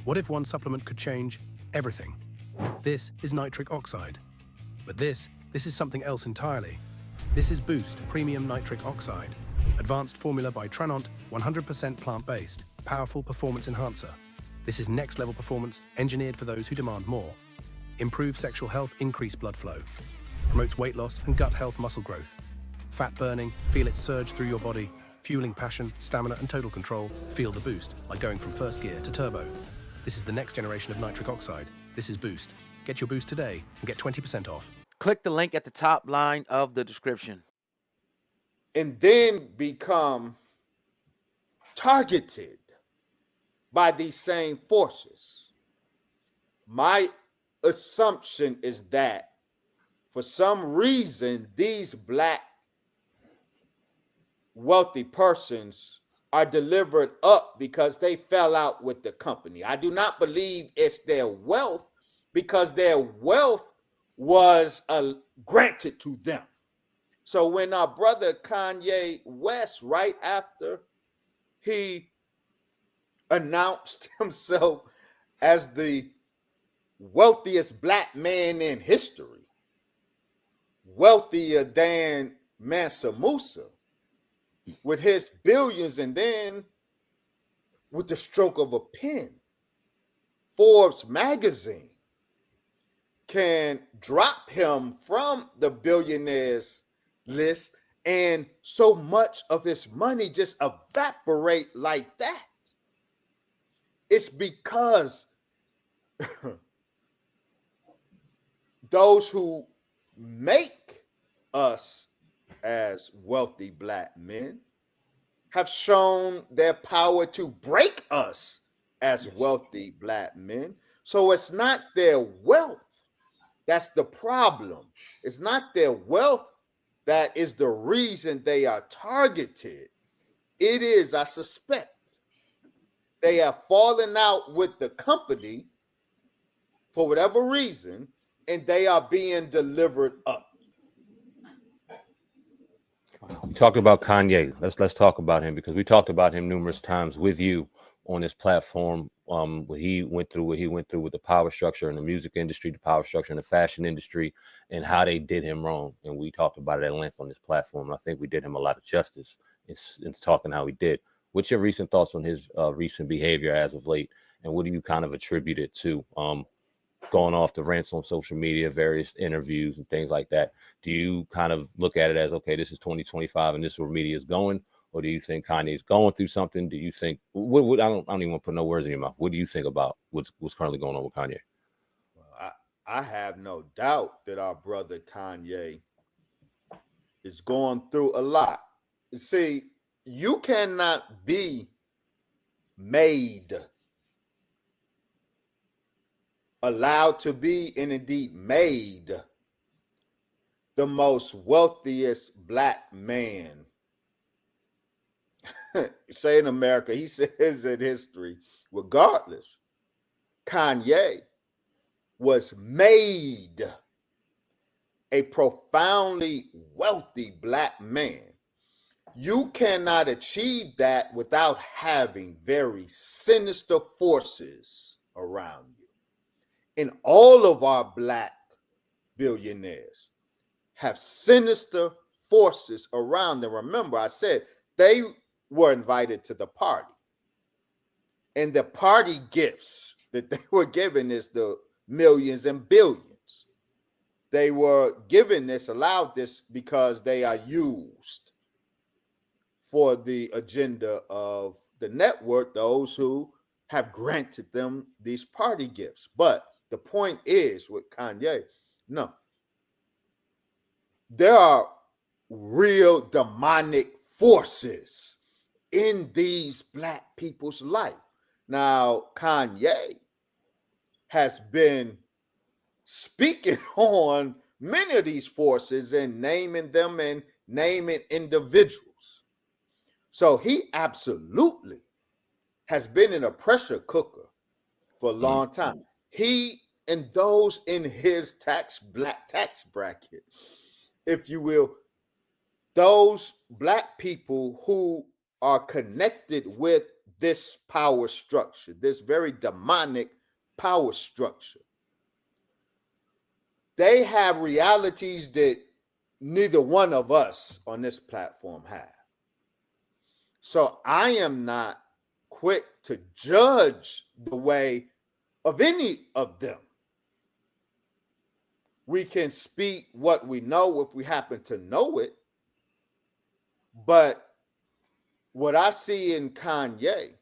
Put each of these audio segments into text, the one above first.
What if one supplement could change everything? This is nitric oxide. But this is something else entirely. This is Boost Premium Nitric Oxide. Advanced formula by Tranont, 100% plant-based, powerful performance enhancer. This is next-level performance engineered for those who demand more. Improve sexual health, increase blood flow. Promotes weight loss and gut health, muscle growth. Fat burning, feel it surge through your body, fueling passion, stamina, and total control. Feel the boost, like going from first gear to turbo. This is the next generation of nitric oxide. This is Boost. Get your Boost today and get 20% off. Click the link at the top line of the description. And then become targeted by these same forces. My assumption is that for some reason, these black wealthy persons are delivered up because they fell out with the company. I do not believe it's their wealth, because their wealth was granted to them. So when our brother Kanye West, right after he announced himself as the wealthiest black man in history, wealthier than Mansa Musa, with his billions, and then with the stroke of a pen, Forbes magazine can drop him from the billionaires list, and so much of his money just evaporate like that. It's because those who make us as wealthy black men have shown their power to break us as wealthy black men. So it's not their wealth that's the problem. It's not their wealth that is the reason they are targeted. It is, I suspect, they have fallen out with the company for whatever reason, and they are being delivered up. We talked about Kanye. Let's talk about him, because we talked about him numerous times with you on this platform. What he went through with the power structure in the music industry, the power structure in the fashion industry, and how they did him wrong. And we talked about it at length on this platform. And I think we did him a lot of justice in talking how he did. What's your recent thoughts on his recent behavior as of late, and what do you kind of attribute it to? Going off the rants on social media, various interviews and things like that. Do you kind of look at it as, okay, this is 2025 and this is where media is going? Or do you think Kanye's going through something? Do you think, I don't even want to put no words in your mouth. What do you think about what's currently going on with Kanye? Well, I have no doubt that our brother Kanye is going through a lot. See, you cannot be made, allowed to be, and indeed made the most wealthiest black man, say in America, he says in history, regardless. Kanye was made a profoundly wealthy black man. You cannot achieve that without having very sinister forces around you. And all of our black billionaires have sinister forces around them. Remember, I said they were invited to the party. And the party gifts that they were given is the millions and billions. They were given this, allowed this, because they are used for the agenda of the network, those who have granted them these party gifts. But the point is with Kanye, no, there are real demonic forces in these black people's life. Now, Kanye has been speaking on many of these forces and naming them and naming individuals. So he absolutely has been in a pressure cooker for a long time. He and those in his black tax bracket, if you will, those black people who are connected with this power structure, this very demonic power structure. They have realities that neither one of us on this platform have. So I am not quick to judge the way of any of them. We can speak what we know if we happen to know it. But what I see in Kanye,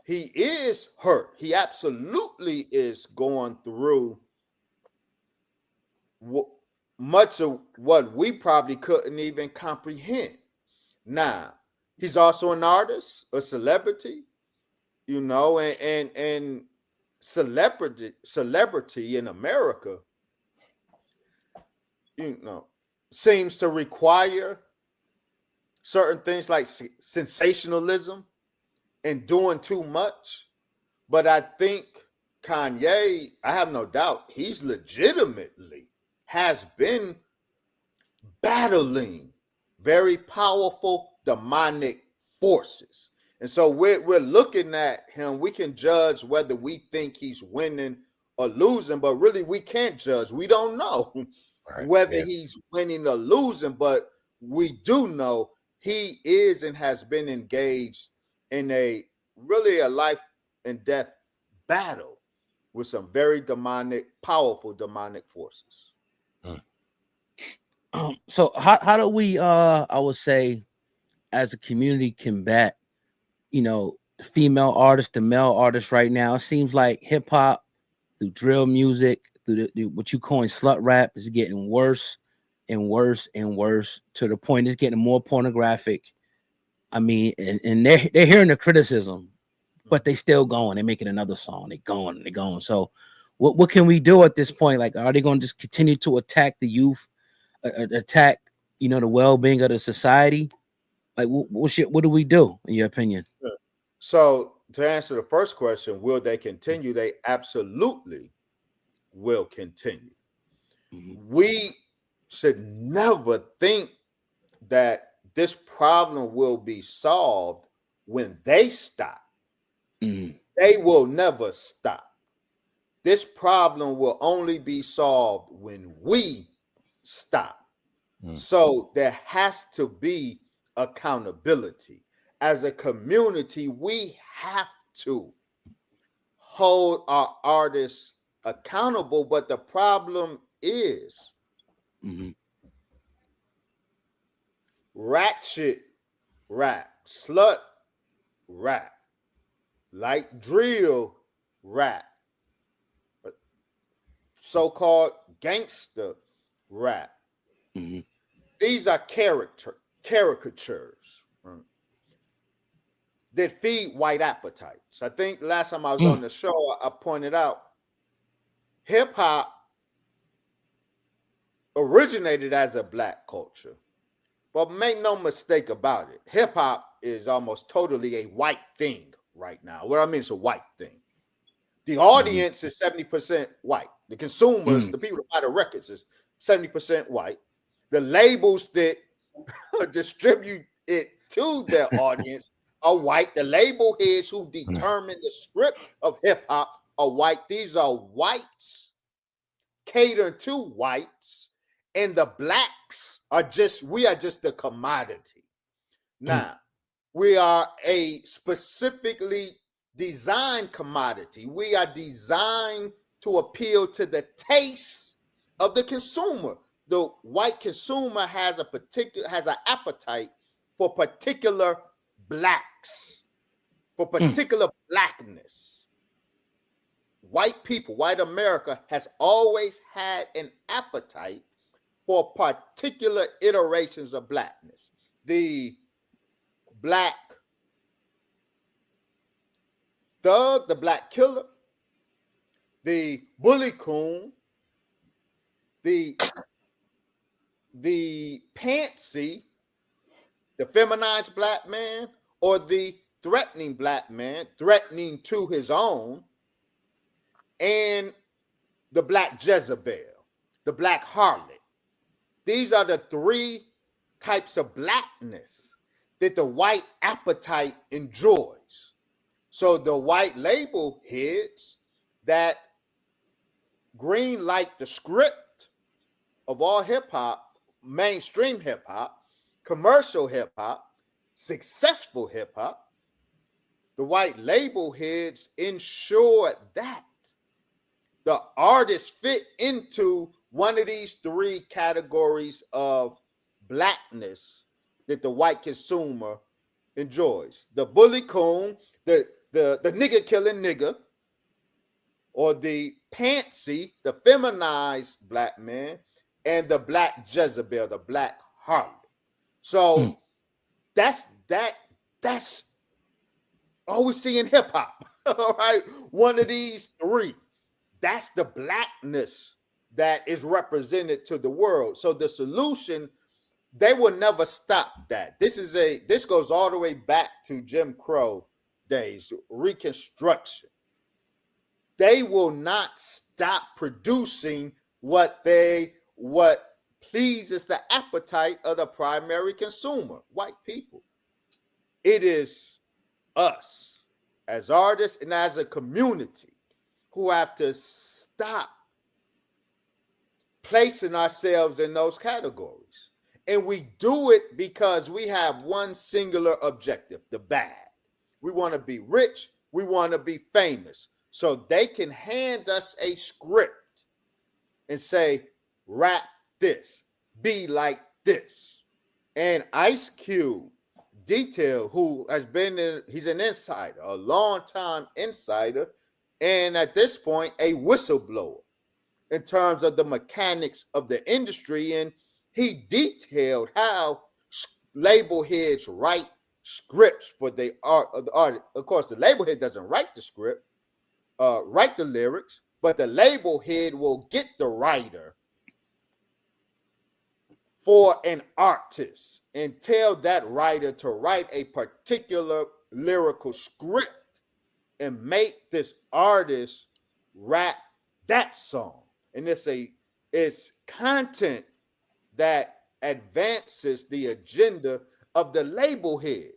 he is hurt. He absolutely is going through much of what we probably couldn't even comprehend. Now, he's also an artist, a celebrity, you know, and celebrity in America, you know, seems to require certain things like sensationalism and doing too much. But I think Kanye, I have no doubt, he's legitimately has been battling very powerful demonic forces. And so we're looking at him. We can judge whether we think he's winning or losing, but really we can't judge. We don't know whether he's winning or losing, but we do know he is and has been engaged in a life and death battle with some very powerful demonic forces. So how do we I would say as a community combat, you know, the female artists, the male artists right now? It seems like hip hop through drill music, through what you coin slut rap is getting worse and worse and worse to the point it's getting more pornographic. I mean, and they're hearing the criticism, but they still going. They're making another song. They're going. So what can we do at this point? Like, are they going to just continue to attack the youth, attack, you know, the well-being of the society? Like, what do we do, in your opinion? So to answer the first question, will they continue? They absolutely will continue. Mm-hmm. We should never think that this problem will be solved when they stop. Mm-hmm. They will never stop. This problem will only be solved when we stop. Mm-hmm. So there has to be accountability. As a community, we have to hold our artists accountable. But the problem is ratchet rap, slut rap, like drill rap, so-called gangster rap. Mm-hmm. These are caricatures that feed white appetites. I think last time I was on the show, I pointed out hip-hop originated as a black culture. But make no mistake about it, hip-hop is almost totally a white thing right now. What I mean, it's a white thing. The audience is 70% white. The consumers, the people that buy the records, is 70% white. The labels that distribute it to their audience are white. The label heads who determine the script of hip-hop are white. These are whites catering to whites, and the blacks are just the commodity. Now, we are a specifically designed commodity. We are designed to appeal to the taste of the consumer. The white consumer has an appetite for particular blacks, for particular blackness. White people, white America has always had an appetite for particular iterations of blackness. The black thug, the black killer, the bully coon, the pantsy, the feminized black man, or the threatening black man, threatening to his own, and the black Jezebel, the black harlot. These are the three types of blackness that the white appetite enjoys. So the white label heads that green light the script of all hip hop, mainstream hip hop, commercial hip hop, successful hip hop, the white label heads ensure that the artists fit into one of these three categories of blackness that the white consumer enjoys: the bully coon, the nigga killing nigga, or the pantsy, the feminized black man, and the black Jezebel, the black harlot. So that's all we see in hip hop. All right, one of these three. That's the blackness that is represented to the world. So the solution, they will never stop that. This goes all the way back to Jim Crow days, Reconstruction. They will not stop producing what pleases the appetite of the primary consumer, white people. It is us as artists and as a community who have to stop placing ourselves in those categories. And we do it because we have one singular objective: the bag. We want to be rich. We want to be famous. So they can hand us a script and say, rap this, be like this. And Ice Cube Detail, who has been he's an insider, a long-time insider, and at this point, a whistleblower in terms of the mechanics of the industry. And he detailed how label heads write scripts for the art of the artist. Of course, the label head doesn't write the script, write the lyrics, but the label head will get the writer for an artist and tell that writer to write a particular lyrical script and make this artist rap that song. And it's content that advances the agenda of the label head.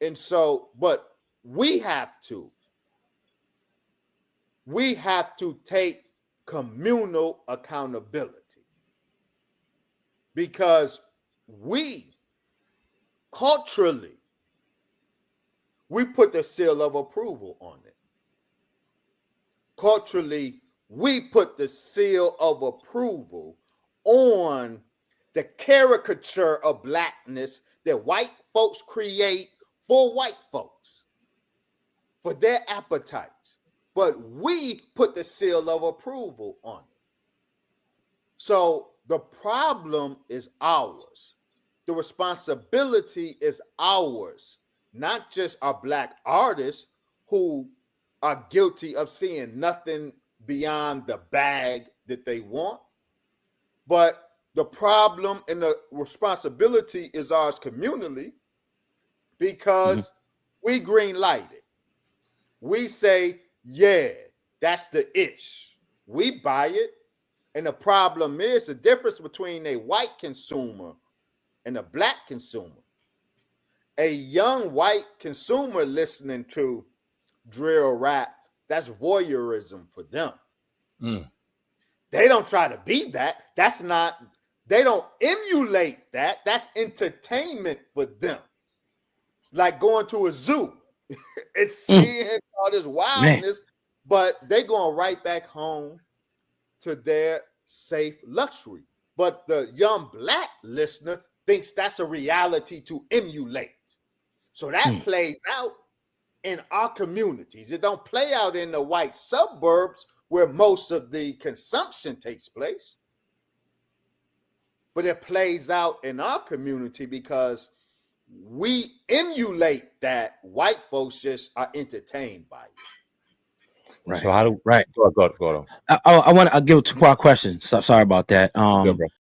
And so, but we have to take communal accountability, because we culturally, we put the seal of approval on it. Culturally, we put the seal of approval on the caricature of blackness that white folks create for white folks, for their appetites. But we put the seal of approval on it. So the problem is ours. The responsibility is ours, not just our black artists who are guilty of seeing nothing beyond the bag that they want, but the problem and the responsibility is ours communally, because we green light it. We say, yeah, that's the ish. We buy it. And the problem is the difference between a white consumer and a black consumer. A young white consumer listening to drill rap, that's voyeurism for them. They don't try to be that. They don't emulate that. That's entertainment for them. It's like going to a zoo. It's seeing all this wildness, but they going right back home to their safe luxury. But the young black listener thinks that's a reality to emulate. So that plays out in our communities. It don't play out in the white suburbs where most of the consumption takes place. But it plays out in our community because we emulate that. White folks just are entertained by it. Right. So how do go on. I'll give a two-part question. So sorry about that. Good, bro.